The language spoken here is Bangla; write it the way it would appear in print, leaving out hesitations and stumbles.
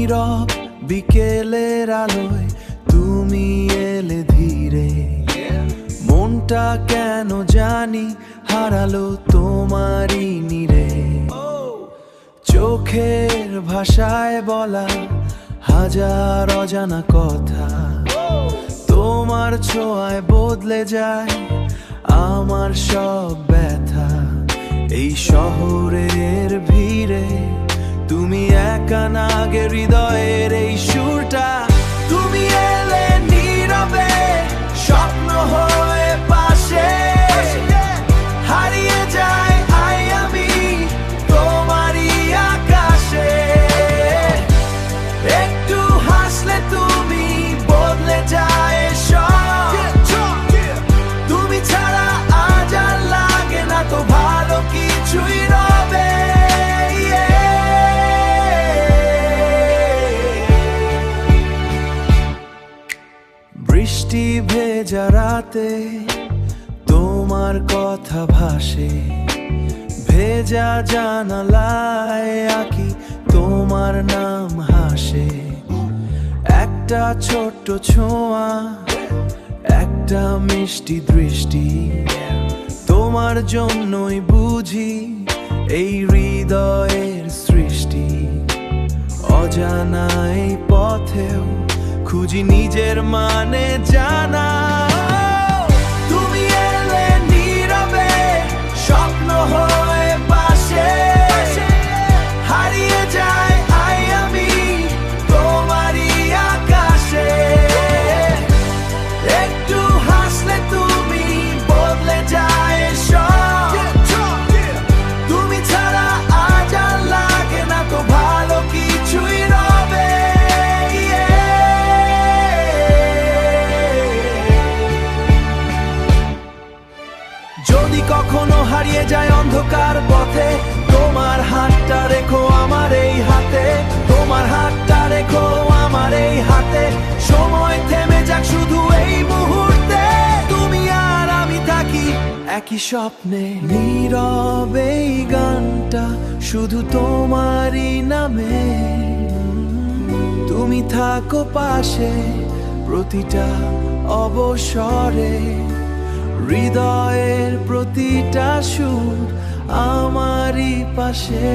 নীরব বিকেলের আলোয় তুমি এলে ধীরে, মনটা কেন জানি হারালো তোমারই নীড়ে। চোখের ভাষায় বলা হাজার অজানা কথা, তোমার ছোঁয়ায় বদলে যায় আমার সব ব্যথা। এই শহরের ভিড়ে তুমি একা নাগে হৃদয়ের এই সুরটা। তুমি এলে নীরবে স্বপ্ন হয়ে পাশে, হারিয়ে যায় আই আমি তোমারই আকাশে। একটু হাসলে তুমি বদলে যায় সব, তুমি ছাড়া আজ আর লাগে না তো ভালো কিছুই রবে। বৃষ্টি ভেজা রাতে তোমার কথা ভাসে, ভেজা জানালায় আঁকি তোমার নাম হাসে। একটা ছোট্ট ছোঁয়া, একটা মিষ্টি দৃষ্টি, তোমার জন্যই বুঝি এই হৃদয়ের সৃষ্টি। অজানাই পথেও খুঁজি নিজের মানে জানা। তুমি এলে নীরবে স্বপ্ন হয়ে পাশে, হারিয়ে যায় আই আমি তোমারই আকাশে। একটু হাসলে তুমি বদলে যায় সব, তুমি ছাড়া আজ আর লাগে না তো ভালো কিছুই রবে। যদি কখনো হারিয়ে যায় অন্ধকার পথে, তোমার হাতটা রেখো আমার এই হাতে, তোমার হাতটা রেখো আমার এই হাতে। সময় থেমে যাক শুধু এই মুহূর্তে, তুমি আর আমি থাকি একই স্বপ্নে। নীরবে এই গানটা শুধু তোমারই নামে, তুমি থাকো পাশে প্রতিটা অবসরে। হৃদয়ের প্রতিটা সুর আমারই পাশে।